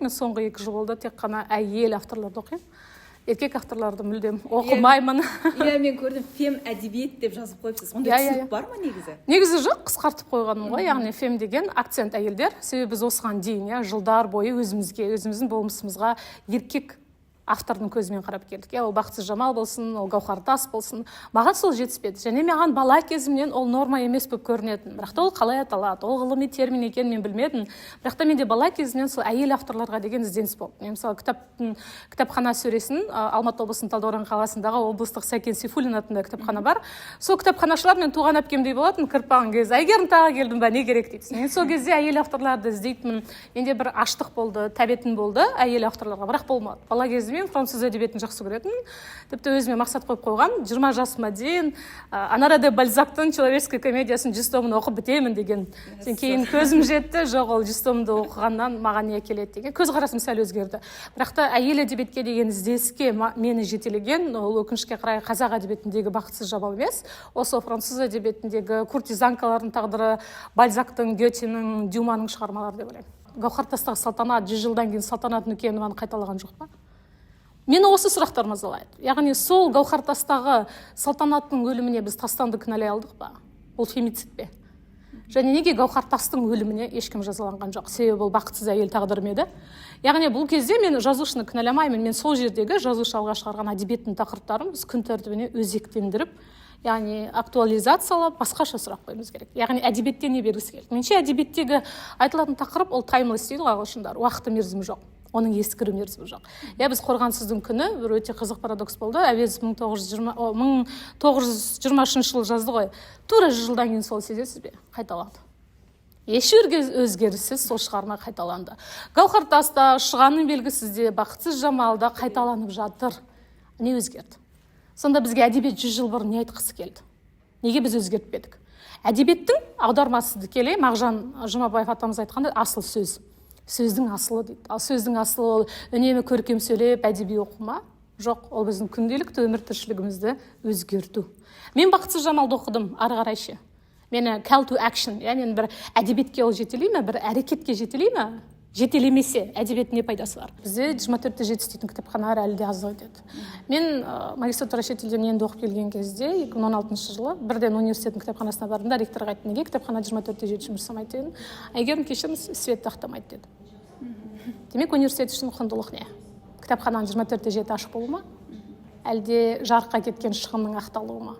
мен соңғы 2 жыл болды тек қана әйел авторларды оқимын. Еркек авторларды мүлдем оқымаймын. Иә, мен көрдім, фем әдебиет деп жазып қойыпсыз. Онда түсінік бар ма негізі? Негізі жоқ, қысқартып қойғаным ғой. Яғни фем деген акцент әйелдер. Себебі біз осыған дейін, жылдар бойы өзіміздің болмысымызға еркек автордың көзімен қарап келдік. Ол Бақытсыз Жамал болсын, ол Гаухар Тас болсын. Маған сол жетіспеді. Және маған бала кезімнен ол норма емес болып көрінетін. Бірақ та ол қалай аталады, ол ғылыми термин екенін мен білмедім. Бірақ та менде бала кезімнен сол әйел авторларға деген ізденіс болды. Мен мысалы кітапхана сөресін Алматы облысының Талдықорған қаласындағы облыстық Сәкен Сейфуллин атындағы кітапхана бар. Сол кітапханашылар мен туған әпкемдей болатын, кірпаған кезде Әйгерім тағы келдім ба, не керек дейді. Мен сол кезде әйел авторларды іздейтінмін. Менде бір аштық болды, тәбетім болды әйел авторларға, бірақ болмады. Бала кезде мен француз әдебиетін жақсы көретінмін. Тіпті өзіме мақсат қойып қойған, 20 жасыма дейін Анара де Бальзактың человеческая комедиясын 100 томын оқып бітемін деген. Кейін көзім жетті, жоқ, ол 100 томды оқығаннан маған не келеді деген. Көзқарасым сәл өзгерді. Бірақ та әйел әдебиетке деген ізденіске мені жетелеген, ол өкінішке қарай қазақ әдебиетіндегі Бақытсыз Жамал емес, осы француз әдебиетіндегі куртизанкалардың тағдыры, Бальзактың, Гетенің, Дюманың шығармалары деп ойлаймын. Гаухар Тастағы Салтанат 100 жылдан кейін Салтанат Нүкенованы қайталаған жоқ па? Мені осы сұрақтар мазалайды. Яғни сол Гаухар Тастағы Салтанаттың өліміне біз Тастанды кінәлай алдық па? Ол фемицид пе? Және неге Гаухар Тастың өліміне ешкім жазаланған жоқ? Себебі ол бақытсыз әйел тағдыры еді. Яғни бұл кезде мен жазушыны кінәламаймын. Мен сол жердегі жазушы алға шығарған әдебиеттің тақырыптарын біз күн тәртібіне өзектендіріп, яғни актуализациялап, басқаша сұрақ қоюымыз керек. Яғни әдебиетте не бергісі келді? Меніңше әдебиеттегі айтылатын тақырып ол таймлесс дейді ағылшындар. Уақыты мерзімі жоқ. Оның ескіру мерзімі жоқ. Біз Қорғансыздың күні бір өте қызық парадокс болды. Әуезов 1923 жылы жазды ғой. Тура 100 жылдан кейін сол сезесіз бе? Қайталанды. Ешбір өзгеріссіз сол шығарма қайталанды. Гаухар Таста, Шығанның белгісізде, Бақытсыз Жамалда қайталанып жатыр. Не өзгерді? Сонда бізге әдебиет 100 жыл бұрын не айтқысы келді? Неге біз өзгертпедік? Әдебиеттің аудармасы тікелей Мағжан Жұмабаев атамыз айтқандай асыл сөз. Сөздің асылы дейді. Ал сөздің асылы ол үнемі көркем сөйлеп, әдеби оқыма? Жоқ, ол біздің күнделікті өмір тіршілігімізді өзгерту. Мен Бақытсыз Жамалды оқыдым, ары қарай ше. Мені call to action, мен бір әдебиетке ол жетелей ме, бір әрекетке жетелей ме? Жетелемесе, әдебиеттің не пайдасы бар? Бізде 24-те жетістейтін кітапханалар әлі де аздау деді. Мен магистратура шет елдерінен енді оқып келген кезде 2016 жылы бірден университеттің кітапханасына бардым да, ректорға айттым, неге кітапхана 24-те жеті жұмыс жасамайды дедім. Әйгерім кешіріңіз, свет ақтамайды деді. Демек университет үшін құндылық не? Кітапхананың 24-те жеті ашық болу ма? Әлде жарыққа кеткен шығынның ақталуы ма?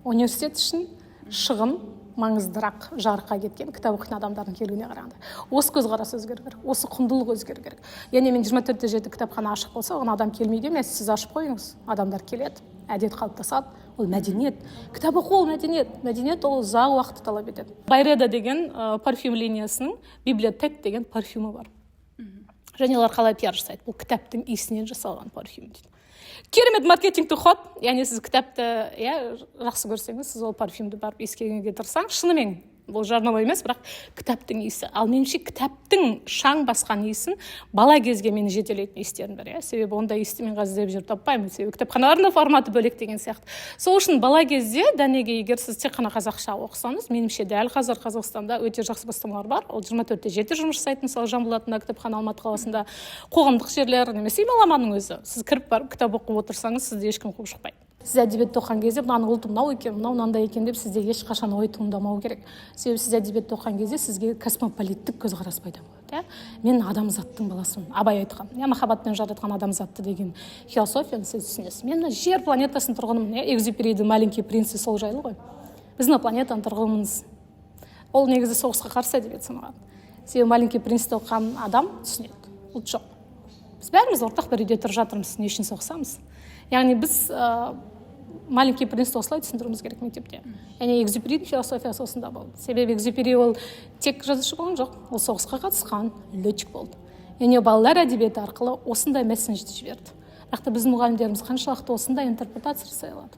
Университет үшін шығын маңыздырақ жарыққа кеткен кітап оқитын адамдардың келуіне қарағанда. Осы көзқарас өзгеру керек, осы құндылық өзгеру керек. Яғни мен 24-те жеті кітапхана ашық болса, оған адам келмейді емес, сіз ашып қойыңыз. Адамдар келеді, әдет қалыптасады, ол мәдениет. Кітап оқу ол мәдениет. Мәдениет ол ұзақ уақытты талап етеді. Байреда деген парфюм линиясының библиотек деген парфюмі бар. Және олар қалай пиар жасайды? Бұл кітаптың иісінен жасалған парфюм дейді. Керемет маркетингті ход, яғни сіз кітапты жақсы көрсеңіз, сіз ол парфюмді барып иіскегенге тырысаң, шынымен бұл жарнама емес, бірақ кітаптың иісі. Ал меніңше кітаптың шаң басқан иісін бала кезге мені жетелейтін иістердің бірі. Себебі ондай иісті мен қазір іздеп жүріп таппаймын. Себебі кітапханалардың форматы бөлек деген сияқты. Сол үшін бала кезде дәнеге егер сіз тек қана қазақша оқысаңыз, меніңше дәл қазір Қазақстанда өте жақсы бастамалар бар. Ол 24-те жеті жұмыс жасайтын, мысалы Жамбыл атындағы кітапхана, Алматы қаласында қоғамдық жерлер немесе ималаманың өзі. Сіз кіріп барып кітап оқып отырсаңыз, сізді ешкім қуып шықпайды. Сіз әдебиетті оқыған кезде мынаның ұлты мынау екен, мынау мынандай екен деп сізде ешқашан ой туындамау керек. Себебі сіз әдебиетті оқыған кезде сізге космополиттік көзқарас пайда болады. Мен адамзаттың баласымын. Абай айтқан, махаббатпен жаратқан адамзатты деген философияны сіз түсінесіз. Мен жер планетасының тұрғынымын. Экзюперидің маленький принцы сол жайлы ғой. Біздің планетаның тұрғынымыз. Ол негізі соғысқа қарсы әдебиет саналған. Себебі маленький принцті оқыған адам түсінеді. Ұлт жоқ. Біз бәріміз ортақ бір үйде тұрып жатырмыз, не үшін соғысамыз? Яғни біз маленький принцті осылай түсіндіруіміз керек мектепте. Яғни экзюперидің философиясы осында болды. Себебі экзюпери ол тек жазушы болған жоқ, ол соғысқа қатысқан летчик болды. Яғни балалар әдебиеті арқылы осындай месседжді жіберді. Бірақ та біздің мұғалімдеріміз қаншалықты осындай интерпретация жасай алады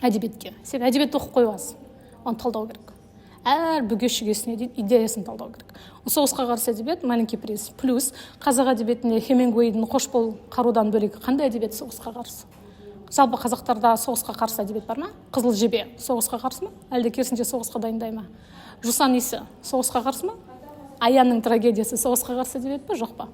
әдебиетке. Себебі әдебиетті оқып қойғансыз, оны талдау керек. Әр бүге-шүгесіне дейін идеясын талдау керек. Соғысқа қарсы әдебиет маленький принц. Плюс қазақ әдебиетінде Хемингуейдің Қош бол қарудан бөлек қандай әдебиет соғысқа қарсы? Жалпы қазақтарда соғысқа қарсы әдебиет бар ма? Қызыл жебе соғысқа қарсы ма? Әлде керісінше соғысқа дайындай ма? Жусан иісі соғысқа қарсы ма? Аянның трагедиясы соғысқа қарсы әдебиет пе жоқ па?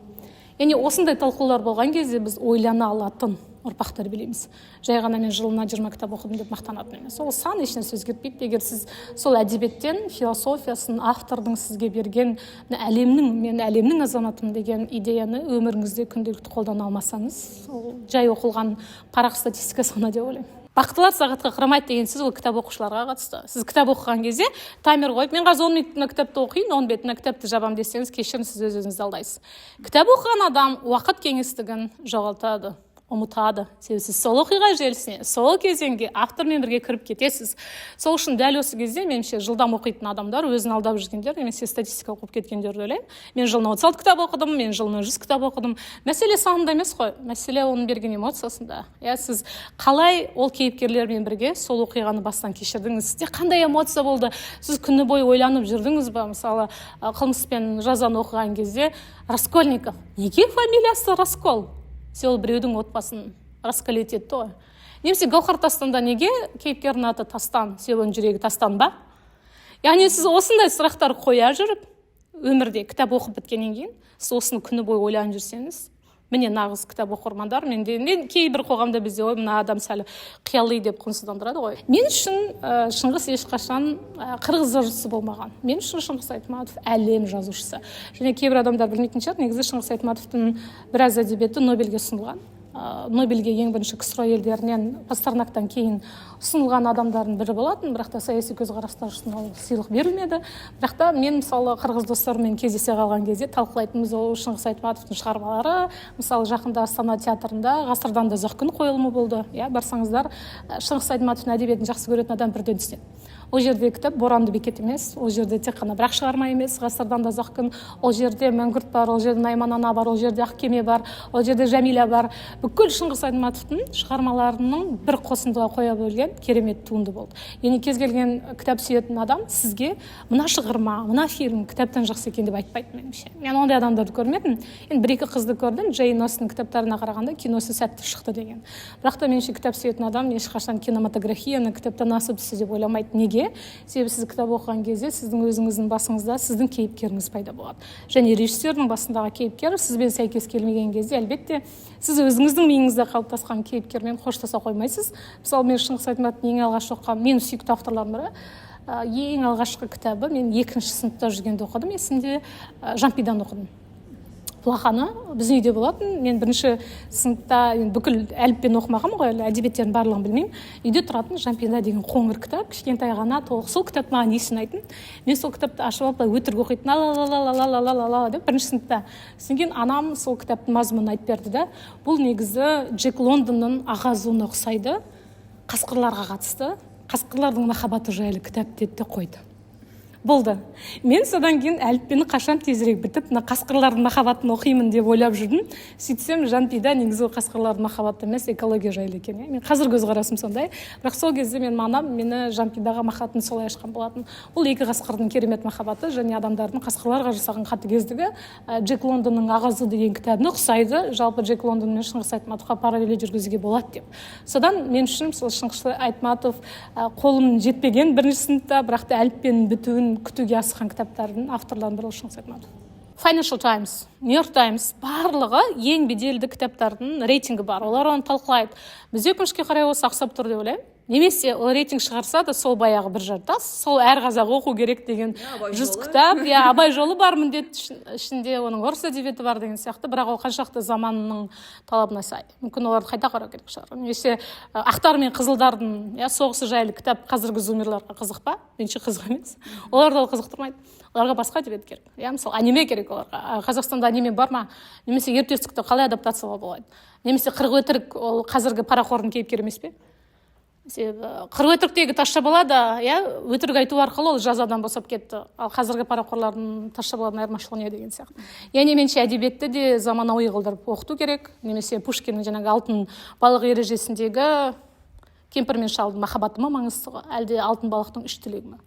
Яғни осындай талқылаулар болған кезде біз ойлана алатын ұрпақ тәрбиелейміз. Жай ғана мен жылына 20 кітап оқыдым деп мақтанатын емес. Ол сан ешнәрсе өзгертпейді. Егер сіз сол әдебиеттен философиясын, автордың сізге берген мен әлемнің азаматымын деген идеяны өміріңізде күнделікті қолдана алмасаңыз, ол жай оқылған парақ статистикасы ғана деп ойлаймын. Бақыттылар сағатқа қарамайды деген сөз ол кітап оқушыларға қатысты. Сіз кітап оқыған кезде таймер қойып, мен қазір 10 минутына кітапты оқиын, 10 бетіне кітапты жабам десеңіз, кешіріңіз, сіз өз-өзіңізді алдайсыз. Кітап оқыған адам уақыт кеңістігін жоғалтады, ұмытады. Сіз сол оқиға желісіне, сол кезеңге автормен бірге кіріп кетесіз. Сол үшін дәл осы кезде меніңше жылдам оқитын адамдар, өзін алдап жүргендер, немесе статистика оқып кеткендерді ойлаймын. Мен жылына 36 кітап оқыдым, мен жылына 100 кітап оқыдым. Мәселе санында емес қой, мәселе оның берген эмоциясында. Сіз қалай ол кейіпкерлермен бірге сол оқиғаны бастан кешірдіңіз? Сізде қандай эмоция болды? Сіз күні бойы ойланып жүрдіңіз ба? Мысалы, қылмыс пен жазаны оқыған кезде Раскольников. Неге фамилиясы Раскол? Сол біреудің отбасын расколет етті ғой. Немесе Гаухар Тастанда неге кейіпкердің аты Тастан, сенің жүрегі Тастан ба? Яғни сіз осындай сұрақтар қоя жүріп, өмірде кітап оқып біткеннен кейін, сіз осыны күні бойы ойланып жүрсеңіз, міне нағыз кітап оқырмандар, мен кейбір қоғамда бізде ой, мына адам сәл қиялый деп құнсыздандырады ғой. Мен үшін Шыңғыс ешқашан қырғыз жазушысы болмаған. Мен үшін Шыңғыс Айтматов әлем жазушысы. Және кейбір адамдар білмейтін шығар, негізі Шыңғыс Айтматовтың біраз әдебиеті Нобельге ұсынылған. Нобельге ең бірінші ксро елдерінен Пастернактан кейін ұсынылған адамдардың бірі болатын, бірақ та саяси көзқарастар үшін ол сыйлық берілмеді. Бірақ та мен мысалы қырғыз достарыммен кездесе қалған кезде талқылайтынымыз ол Шыңғыс Айтматовтың шығармалары. Мысалы жақында Астана театрында ғасырдан да ұзақ күн қойылымы болды. Барсаңыздар, Шыңғыс Айтматовтың әдебиетін жақсы көретін адам бірден түседі. Ол жерде кітап боранды бекет емес, ол жерде тек қана бірақ шығарма емес, ғасырдан да ұзақ күн, ол жерде Мәңгүрт бар, ол жерде Найман ана бар, ол жерде Ақкеме бар, ол жерде Жәмила бар. Бүкіл Шыңғыс Айтматовтың шығармаларының бір қосындыға қоя бөлген керемет туынды болды. Яғни кез келген кітап сүйетін адам сізге мына шығарма, мына фильм кітаптан жақсы екен деп айтпайды меніңше. Мен ондай адамдарды көрмедім. Енді бір-екі қызды көрдім, Джейн Остин кітаптарына қарағанда киносы сәтті шықты деген. Бірақ та меніңше кітап сүйетін адам ешқашан кинематографияны кітаптан асып түсі деп ойламайды. Неге? Себебі сіз кітап оқыған кезде сіздің өзіңіздің басыңызда сіздің кейіпкеріңіз пайда болады. Және режиссердің басындағы кейіпкер сізбен сәйкес келмеген кезде, әлбетте, сіз өзіңіздің миыңызда қалыптасқан кейіпкермен қоштаса қоймайсыз. Мысалы, мен Шыңғыс Айтматовтың ең алғаш оқыған, мен сүйікті авторларым бірі, ең алғашқы кітабы мен 2-ші сыныпта жүргенде оқыдым, есімде Жампидан оқыдым. Плаханы біздің үйде болатын. Мен бірінші сыныпта бүкіл әліппені оқымағанмын ғой, әдебиеттердің барлығын білмеймін. Үйде тұратын Жампида деген қоңыр кітап, кішкентай ғана толық. Сол кітап маған несін айтын. Мен сол кітапты ашып алып өтірік оқитын, ла деп бірінші сыныпта. Содан кейін анам сол кітаптың мазмұнын айтып берді да, бұл негізі Джек Лондонның ағазуына ұқсайды, қасқырларға қатысты, қасқырлардың махаббаты жайлы кітап деді де қойды. Болды. Мен содан кейін әліппені қашан тезірек бітіп, қасқырлардың махаббатын оқимын деп ойлап жүрдім. Сөйтсем, Жампида негізі қасқырлардың махаббаты емес, экология жайлы екен. Мен қазір көзқарасым сондай. Бірақ сол кезде анам мені Жампидаға махаббатын солай ашқан болатын. Бұл екі қасқырдың керемет махаббаты және адамдардың қасқырларға жасаған қатыгездігі Джек Лондонның ағазы деген кітабына ұқсайды. Жалпы Джек Лондон мен Шыңғыс Айтматовқа параллель жүргізуге болады деп. Содан мен үшін Шыңғыс Айтматов қолым жетпеген бірінші сыныпта, бірақ та әліппенің бітуін күтуге асыққан кітаптардың авторларының бірі Шыңғыс Айтматов. Financial Times, New York Times барлығы ең беделді кітаптардың рейтингі бар. Олар оны талқылайды. Біз өкінішке қарай осы ақсап тұр деп ойлаймын. Немесе ол рейтинг шығарса да сол баяғы бір жартас, сол әр қазақ оқу керек деген 100 кітап, Абай жолы бар міндет ішінде, оның орыс әдебиеті бар деген сияқты, бірақ ол қаншақты заманның талабына сай. Мүмкін оларды қайта қарау керек шығар. Немесе ақтар мен қызылдардың соғысы жайлы кітап қазіргі зумерларға қызық па? Меніңше қызық емес. Оларды ол қызықтырмайды. Оларға басқа әдебиет керек. Мысалы, аниме керек оларға. Қазақстанда аниме бар ма? Немесе ертөстікті қалай адаптациялауға болады? Немесе қырық өтірік ол қазіргі парақордың кейіпкері емес пе? Қырық өтіріктегі Тазша бала да өтірік айту арқылы ол жазадан босап кетті. Ал қазіргі парақорлардың Тазша баладан айырмашылығы не деген сияқты. Яғни меніңше әдебиетті де заманауи қылдырып оқыту керек. Немесе Пушкиннің жаңағы алтын балық ережесіндегі кемпір мен шалдың махаббаты ма маңыздығы, әлде алтын балықтың үш тілегі ма?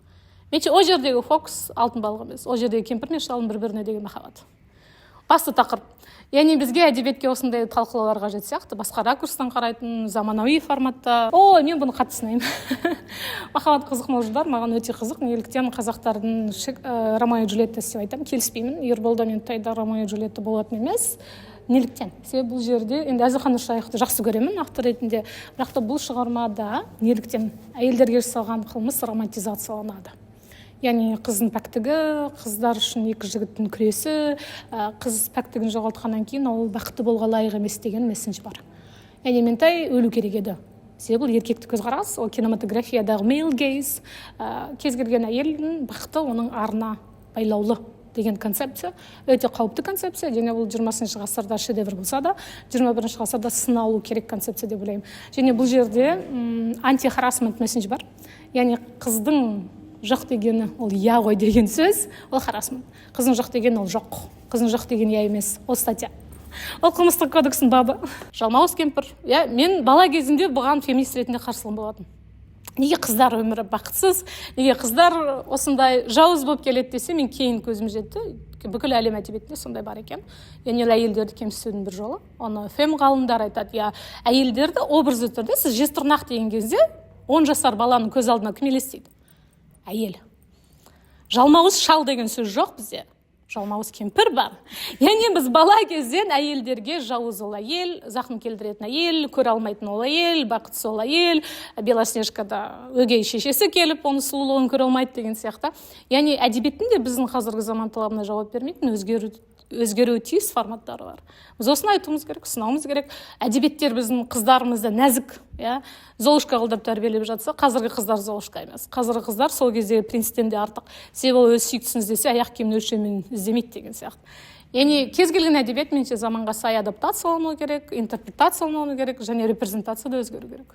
Меніңше ол жердегі фокус алтын балық емес. Ол жердегі кемпір мен шалдың бір-біріне деген махаббаты. басты тақырып. Яғни бізге әдебиетке осындай талқылаулар қажет сияқты, басқа ракурстан қарайтын, заманауи форматта. Мен бұны қатты сынаймын. Махаббат қызық мол-жылдар маған өте қызық. Неліктен қазақтардың Ромео и Джульеттасы деп айтамын, келіспеймін. Ербол Дәулетбайда Ромео и Джульетта болатын емес. Неліктен? Себебі бұл жерде енді Әзілхан Нұршайықовты жақсы көремін автор ретінде, бірақ та бұл шығармада неліктен әйелдерге жасалған қылмыс романтизацияланады. Яғни қыздың пәктігі, қыздар үшін екі жігіттің күресі, қыз пәктігін жоғалтқаннан кейін ол бақытты болуға лайық емес деген месседж бар. Яғни ментай өлу керек еді. Себебі бұл еркекті көзқарас, ол кинематографиядағы male gaze, кез келген әйелдің бақыты оның арына байлаулы деген концепция, өте қауіпті концепция. Және бұл 20-шы ғасырда шедевр болса да, 21-шы ғасырда сыналу керек концепция деп ойлаймын. Және бұл жерде анти-харасмент месседж бар. Яғни қыздың жоқ дегені ол я ғой деген сөз, ол харасмент. Қыздың жоқ деген ол жоқ. Қыздың жоқ деген я емес, ол статья. Ол қылмыстық кодекстің бабы. Жалмауыз кемпір. Мен бала кезімде бұған феминист ретінде қарсылығым болатын. Неге қыздар өмірі бақытсыз, неге қыздар осындай жауыз болып келеді десе, мен кейін көзім жетті. Бүкіл әлем әдебиетінде сондай бар екен. Яғни әйелдерді кемсітудің бір жолы. Оны фем ғалымдар айтады. Әйелдерді образды түрде сіз жезтырнақ деген кезде 10 жасар баланың көз алдына кім елестейді? Әйел. Жалмауыз шал деген сөз жоқ бізде. Жалмауыз кемпір бар. Яғни біз бала кезден әйелдерге жауыз ол әйел, зақым келтіретін әйел, көре алмайтын ол әйел, бақытсыз ол әйел, Белоснежкада өгей шешесі келіп, оның сұлулығын көре алмайды деген сияқты. Яғни әдебиеттің де біздің қазіргі заман талабына жауап бермейтін өзгеруі тиіс форматтары бар. Біз осыны айтуымыз керек, сынауымыз керек. Әдебиеттер біздің қыздарымызды нәзік, Золушка қылдырып тәрбиелеп жатса, қазіргі қыздар Золушка емес. Қазіргі қыздар сол кезде принцтен де артық. Себебі өз сүйіктісін іздесе, аяқ киімін өлшемін іздемейді деген сияқты. Яғни кез келген әдебиет меніңше заманға сай адаптациялану керек, интерпретациялану керек және репрезентация да өзгеру керек.